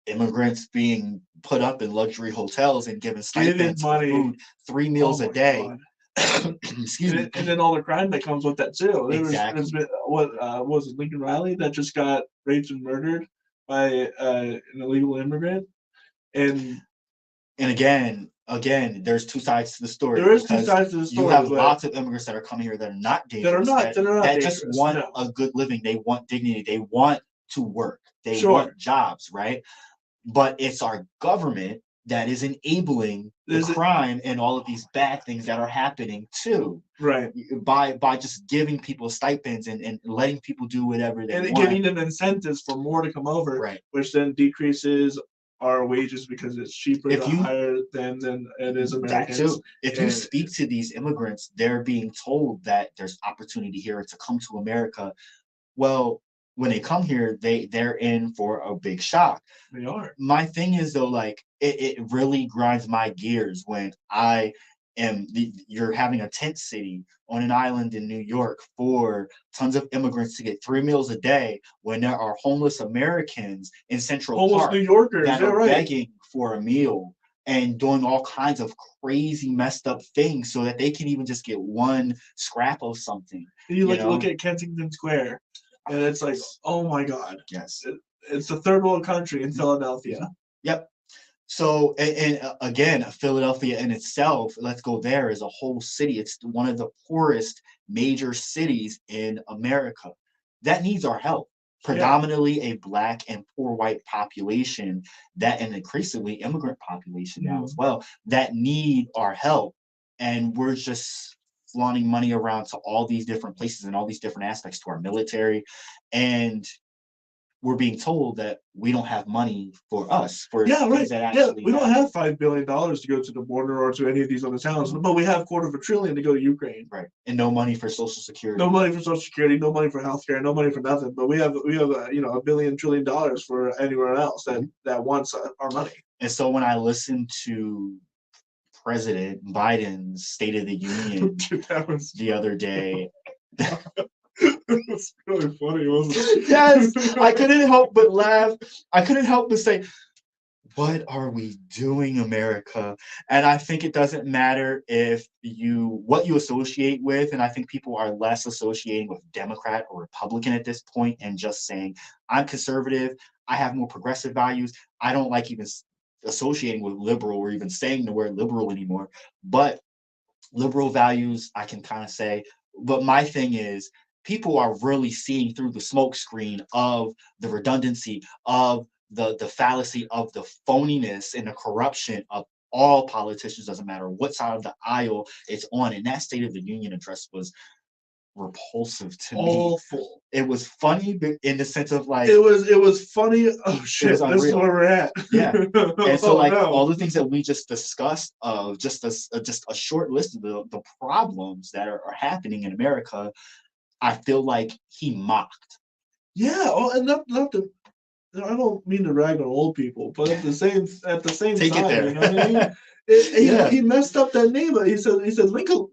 immigrants being put up in luxury hotels and given stipends for food, 3 meals a day. Excuse me. And then all the crime that comes with that too. There's been, what was it, Lincoln Riley that just got raped and murdered by an illegal immigrant? And again, there's two sides to the story. There is two sides to the story. You have lots of immigrants that are coming here that are not dangerous. That just want a good living. They want dignity. They want to work. They want jobs, right? But it's our government that is enabling the crime and all of these bad things that are happening too. Right. By just giving people stipends and letting people do whatever they want. And giving them incentives for more to come over, right, which then decreases our wages because it's cheaper to hire them than it is Americans. That too. If you speak to these immigrants, they're being told that there's opportunity here to come to America. Well, when they come here, they're in for a big shock. They are. My thing is though, like it really grinds my gears when you're having a tent city on an island in New York for tons of immigrants to get 3 meals a day, when there are homeless Americans in Central Park New Yorkers that are begging for a meal and doing all kinds of crazy messed up things so that they can even just get one scrap of something. You look at Kensington Square, and it's like, oh my God. Yes. It's a third world country in Philadelphia. Yep. So, and again, Philadelphia in itself, let's go there, is a whole city. It's one of the poorest major cities in America. That needs our help. predominantly a Black and poor white population, that and increasingly immigrant population now as well, that need our help. And we're just flaunting money around to all these different places and all these different aspects to our military. And we're being told that we don't have money for us, for things that actually we don't have $5 billion to go to the border or to any of these other towns, but we have $250 billion to go to Ukraine. Right. And no money for Social Security. No money for Social Security, no money for healthcare, no money for nothing. But we have $1 billion trillion for anywhere else that wants our money. And so when I listen to President Biden's State of the Union the other day, it was really funny, wasn't it? Yes, I couldn't help but laugh. I couldn't help but say, what are we doing, America? And I think it doesn't matter what you associate with. And I think people are less associating with Democrat or Republican at this point and just saying, I'm conservative. I have more progressive values. I don't like even associating with liberal or even saying the word liberal anymore. But liberal values, I can kind of say. But my thing is, people are really seeing through the smokescreen of the redundancy, of the fallacy, of the phoniness and the corruption of all politicians, doesn't matter what side of the aisle it's on. And that State of the Union address was repulsive to me. Awful. It was funny in the sense of like it was funny. Oh shit, this is where we're at. Yeah. And so all the things that we just discussed, of just a short list of the problems that are happening in America, I feel like he mocked. Yeah. Oh, and not to, I don't mean to rag on old people, but at the same Take time, it there. you know what I mean? He messed up that name. He said Lincoln.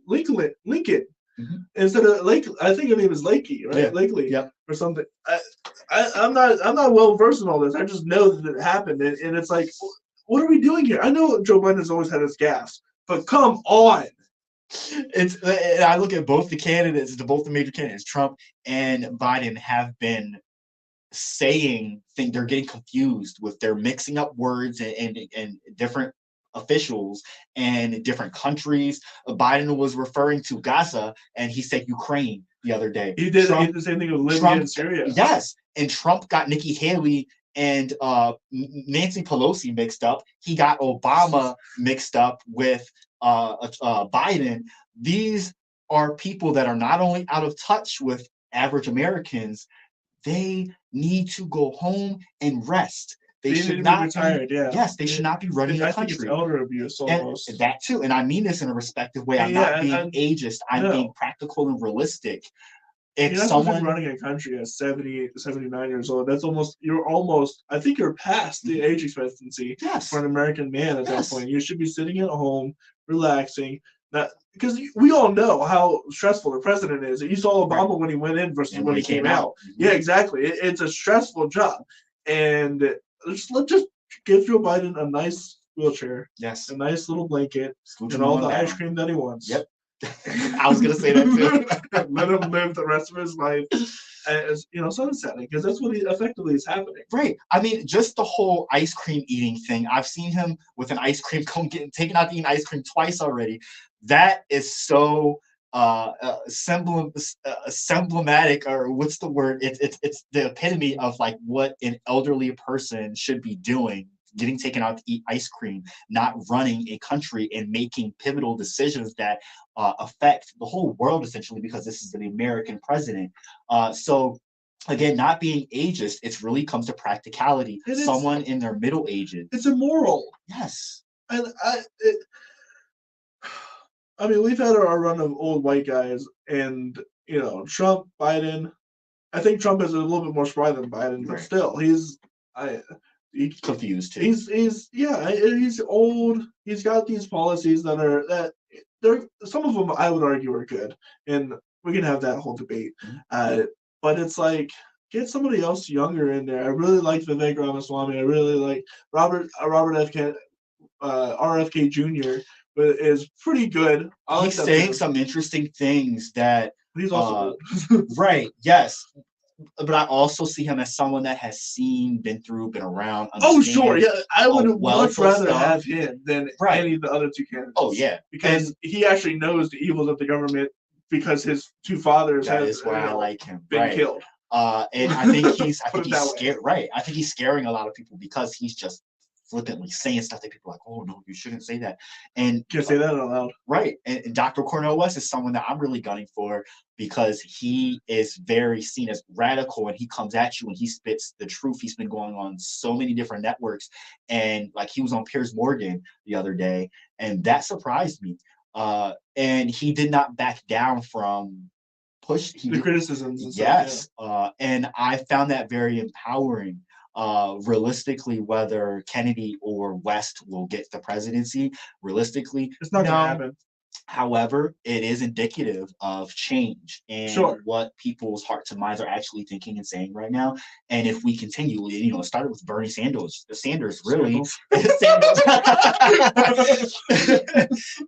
Mm-hmm. Instead of Lake, I think her name is Lakey, right? Yeah. Lakely, or something. I'm not well versed in all this. I just know that it happened, and it's like, what are we doing here? I know Joe Biden's always had his gaffes, but come on. I look at both the major candidates, Trump and Biden, have been saying things. They're getting confused with, they're mixing up words and different officials and different countries. Biden was referring to Gaza and he said Ukraine the other day. He did the same thing with Libya and Syria. Yes, and Trump got Nikki Haley and Nancy Pelosi mixed up. He got Obama mixed up with Biden. These are people that are not only out of touch with average Americans, they need to go home and rest. They should not be retired. Yes, they should not be running the country. I think it's elder abuse almost. And that too, and I mean this in a respecttive way. I'm not being ageist. I'm being practical and realistic. If someone running a country at 70, 79 years old, you're almost. I think you're past the age expectancy for an American man at that point. You should be sitting at home, relaxing. Because we all know how stressful the president is. You saw Obama when he went in versus when he came out. Yeah, exactly. It's a stressful job, and let's just give Joe Biden a nice wheelchair, a nice little blanket, and all the ice cream that he wants. Yep. I was gonna say that too. Let him live the rest of his life as sunsetting, because that's what effectively is happening. Right. I mean, just the whole ice cream eating thing. I've seen him with an ice cream cone taken out to eat ice cream twice already. That is so emblematic, or what's the word? It's the epitome of like what an elderly person should be doing. Getting taken out to eat ice cream, not running a country and making pivotal decisions that affect the whole world, essentially, because this is an American president. So, again, not being ageist, it really comes to practicality. Someone in their middle ages. It's immoral. Yes. And I mean, we've had our run of old white guys, and, Trump, Biden. I think Trump is a little bit more spry than Biden, but still, he's confused too. He's old. He's got these policies that they're some of them I would argue are good, and we can have that whole debate. But it's like, get somebody else younger in there. I really like Vivek Ramaswamy. I really like Robert RFK Jr. But is pretty good. He's saying some interesting things that he's also right. Yes. But I also see him as someone that has been through, been around. Oh, sure. Yeah. I would much rather have him than any of the other two candidates. Oh, yeah. Because he actually knows the evils of the government, because his two fathers I like him. Been killed. And I think he's Put it that way. scared, right? I think he's scaring a lot of people because he's just flippantly saying stuff that people are like, oh no, you shouldn't say that. And Can't say that out loud. right. And Dr. Cornel West is someone that I'm really gunning for because he is very seen as radical and he comes at you and he spits the truth. He's been going on so many different networks. And like he was on Piers Morgan the other day, and that surprised me. And he did not back down from The criticisms and yes. stuff. And I found that very empowering. Realistically, whether Kennedy or West will get the presidency, realistically, It's not going to happen. However, it is indicative of change and what people's hearts and minds are actually thinking and saying right now. And if we continue, it started with Bernie Sanders. Sanders really.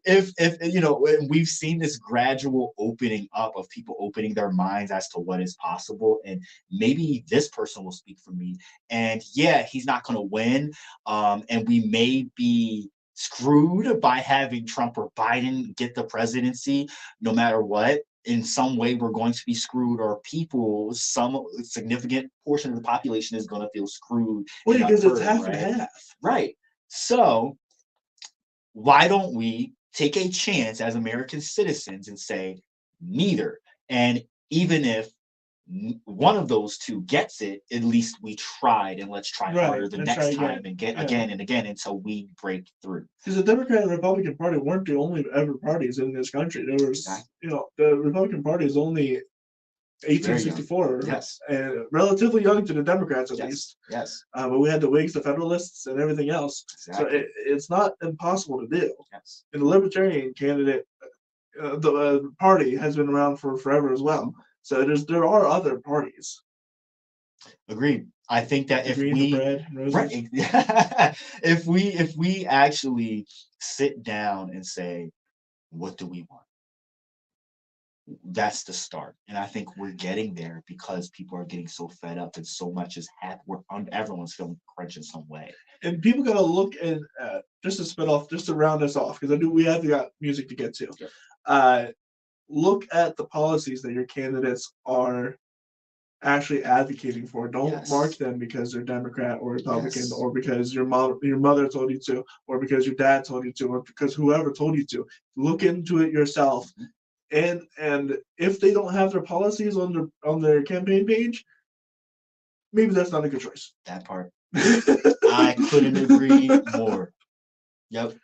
if we've seen this gradual opening up of people opening their minds as to what is possible, and maybe this person will speak for me. And yeah, he's not going to win, and we may be screwed by having Trump or Biden get the presidency, no matter what. In some way, we're going to be screwed, or some significant portion of the population is going to feel screwed. Well, because it's half and half. Right. So why don't we take a chance as American citizens and say neither? And even if one of those two gets it, at least we tried, and let's try harder the next time and get again and again until we break through. Because the Democrat and Republican Party weren't the only ever parties in this country. There was, the Republican Party is only 1864, and relatively young to the Democrats at least. Yes. But we had the Whigs, the Federalists, and everything else. So it's not impossible to do. Yes. And the Libertarian candidate, the party has been around for forever as well. So there are other parties. Agreed. I think that if we actually sit down and say, what do we want? That's the start. And I think we're getting there because people are getting so fed up and so much is everyone's feeling crunch in some way. And people got to look at, just to round us off, because we have got music to get to. Yeah. Look at the policies that your candidates are actually advocating for. Don't mark them because they're Democrat or Republican, or because your mother told you to, or because your dad told you to, or because whoever told you to. Look into it yourself. And if they don't have their policies on their campaign page, maybe that's not a good choice. That part. I couldn't agree more. Yep.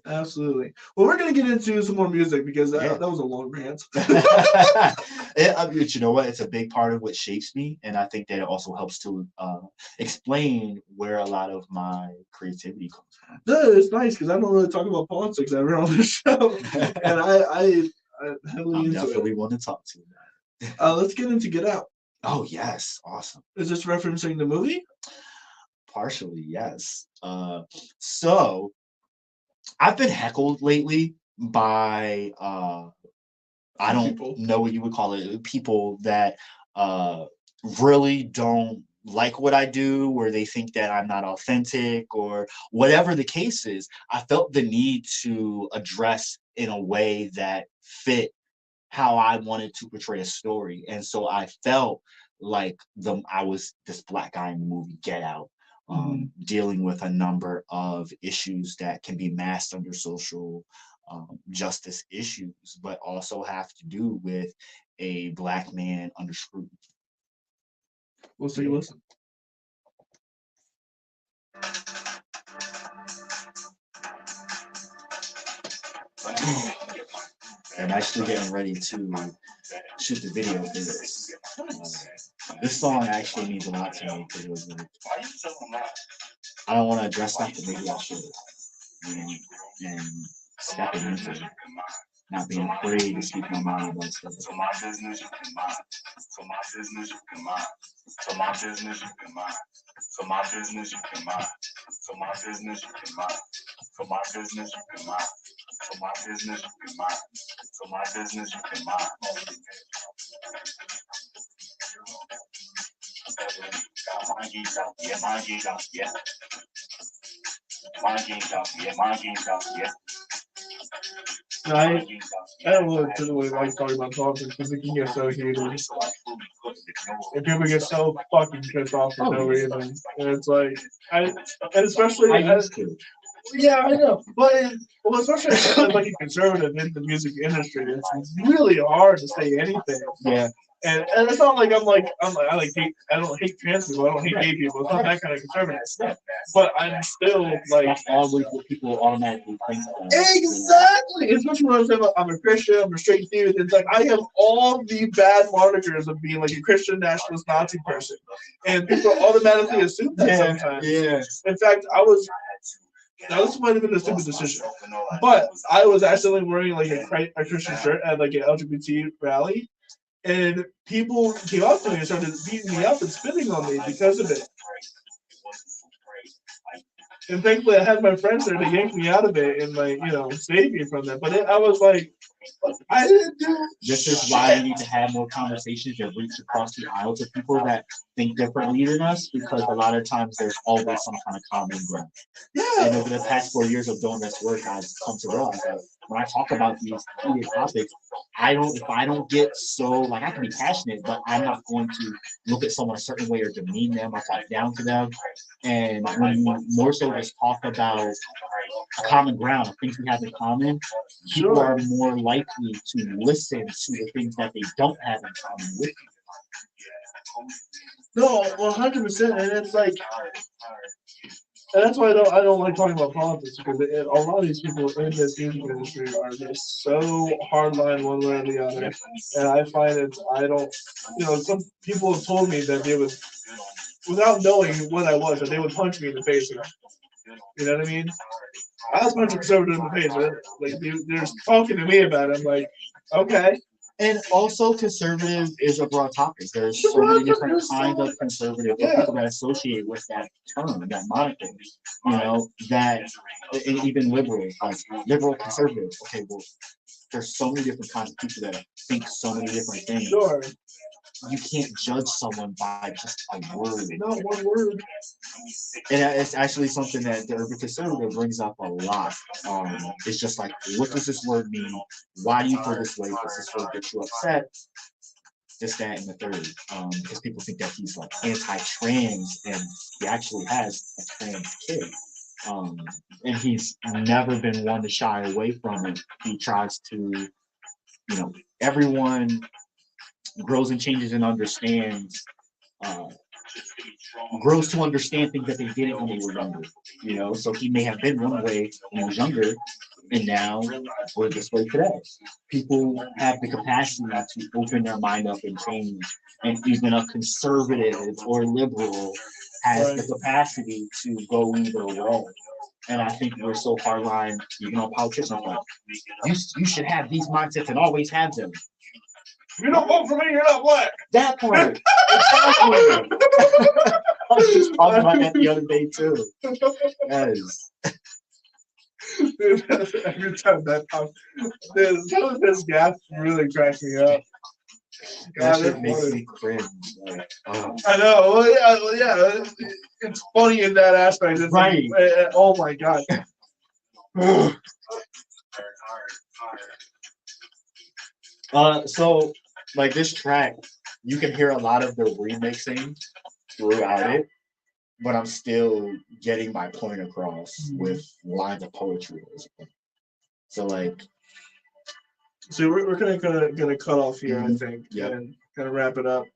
Absolutely. Well, we're gonna get into some more music because that was a long rant. You know what? It's a big part of what shapes me, and I think that it also helps to explain where a lot of my creativity comes from. No, it's nice because I don't really talk about politics ever on the show, and I heavily into definitely it. want to talk to that. Let's get into Get Out. Oh yes, awesome. Is this referencing the movie? Partially, yes. So I've been heckled lately by I don't know what you would call it, people that really don't like what I do, or they think that I'm not authentic, or whatever the case is. I felt the need to address in a way that fit how I wanted to portray a story. And so I felt like I was this black guy in the movie Get Out, dealing with a number of issues that can be masked under social justice issues, but also have to do with a black man under scrutiny. Let's take a listen. I'm actually getting ready to shoot the video for this. This song actually means a lot to me because it was like, I don't want to address stuff that maybe I should, and stepping into it, not being afraid to speak my mind about stuff. So my business you can mind. So my business you can mind. So my business you can mind. So my business you can mind. So my business you can mind. So my business you can mind. So my business you can mind. So my business you can mind. My game's out, yeah, my game's out, yeah. My game's out, yeah, my game's out, yeah. I don't really like talking about politics because it can get so heated. And people get so fucking pissed off for no reason. And it's like, and especially, I used to. yeah, I know. But, well, especially as like a conservative in the music industry, it's really hard to say anything. Yeah. And it's not like I don't hate trans people, I don't hate gay people. It's not that kind of conservative. But I'm still like, That's always what people automatically think of. exactly. Especially when I say I'm a Christian, I'm a straight dude. It's like I have all the bad monikers of being like a Christian nationalist Nazi person, and people automatically assume that sometimes. Yeah. In fact, now this might have been a stupid decision, but I was accidentally wearing like a Christian shirt at like an LGBT rally, and people came up to me and started beating me up and spitting on me because of it. And thankfully, I had my friends there to yank me out of it and like save me from that. But I was like, I didn't do. This is why we need to have more conversations and reach across the aisle to people that think differently than us, because a lot of times there's always some kind of common ground. Yeah. And over the past 4 years of doing this work, I've come to realize that when I talk about these heated topics, if I don't get so, like, I can be passionate, but I'm not going to look at someone a certain way or demean them or talk down to them. And when you more so just talk about a common ground, of things we have in common, people are more likely to listen to the things that they don't have in common with you. No, 100%, and it's like, and that's why I don't like talking about politics, because a lot of these people in this music industry are just so hardline one way or the other, and I find some people have told me that they would, without knowing what I was, that they would punch me in the face. You know what I mean? I was punching conservative in the face. Like they're talking to me about it. I'm like, okay. And also, conservative is a broad topic. There's so many different kinds of conservative people that associate with that term, that moniker. That, and even liberal, like liberal conservative. Okay, well, there's so many different kinds of people that think so many different things. Sure. You can't judge someone by just a word. Not one word. And it's actually something that the urban conservative brings up a lot. It's just like, what does this word mean? Why do you feel this way? Does this word get you upset? This, that, and the third. Because people think that he's like anti-trans, and he actually has a trans kid. And he's never been one to shy away from it. He tries to, everyone grows and changes and understands, grows to understand things that they didn't when they were younger. So he may have been one way when he was younger, and now we're this way today. People have the capacity to open their mind up and change, and even a conservative or liberal has the capacity to go either way. And I think we're so hardline, politicians like, you should have these mindsets and always have them. You don't vote for me, you're not black. That part. Exactly. I was just talking about that the other day too. Yes. Dude, every time that pops, this gap really cracks me up. That shit makes me cringe. Like, I know. Well, yeah. It's funny in that aspect. It's right. Like, oh my god. So like this track, you can hear a lot of the remixing throughout it, but I'm still getting my point across with lines of poetry. So like, so we're gonna cut off here, I think, and kind of wrap it up.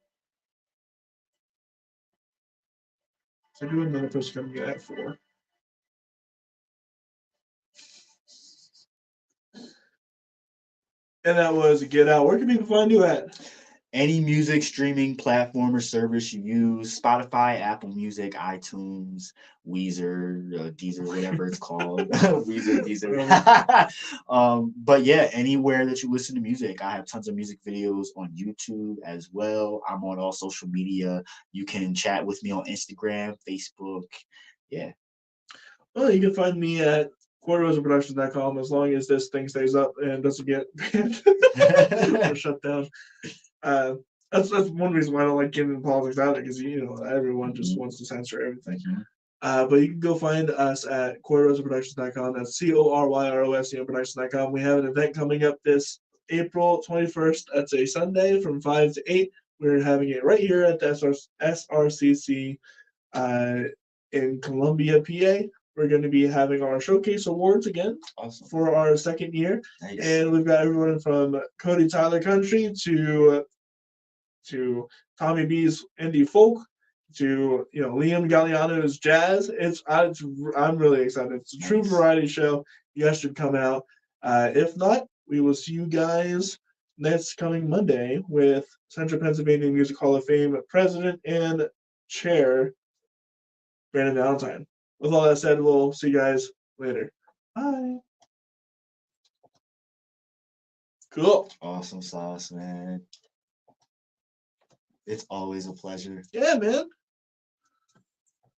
So do another person coming get at 4. And that was Get Out. Where can people find you at? Any music streaming platform or service you use, Spotify, Apple Music, iTunes, Weezer, Deezer, whatever it's called. Weezer. But yeah, anywhere that you listen to music. I have tons of music videos on YouTube as well. I'm on all social media. You can chat with me on Instagram, Facebook. Yeah. Well, you can find me at quarterroseproductions.com as long as this thing stays up and doesn't get banned or shut down. That's one reason why I don't like getting into politics either, because everyone just wants to censor everything. But you can go find us at CoreyRosenProductions.com. That's CORYROSEN Productions.com. We have an event coming up this April 21st. That's a Sunday from 5 to 8. We're having it right here at the SRCC in Columbia, PA. We're going to be having our showcase awards again for our second year. Nice. And we've got everyone from Cody Tyler Country to Tommy B's indie folk to Liam Galliano's jazz. I'm really excited. It's a true variety show. You guys should come out. If not, we will see you guys next coming Monday with Central Pennsylvania Music Hall of Fame President and Chair Brandon Valentine. With all that said, we'll see you guys later. Bye. Cool. Awesome sauce, man. It's always a pleasure. Yeah, man.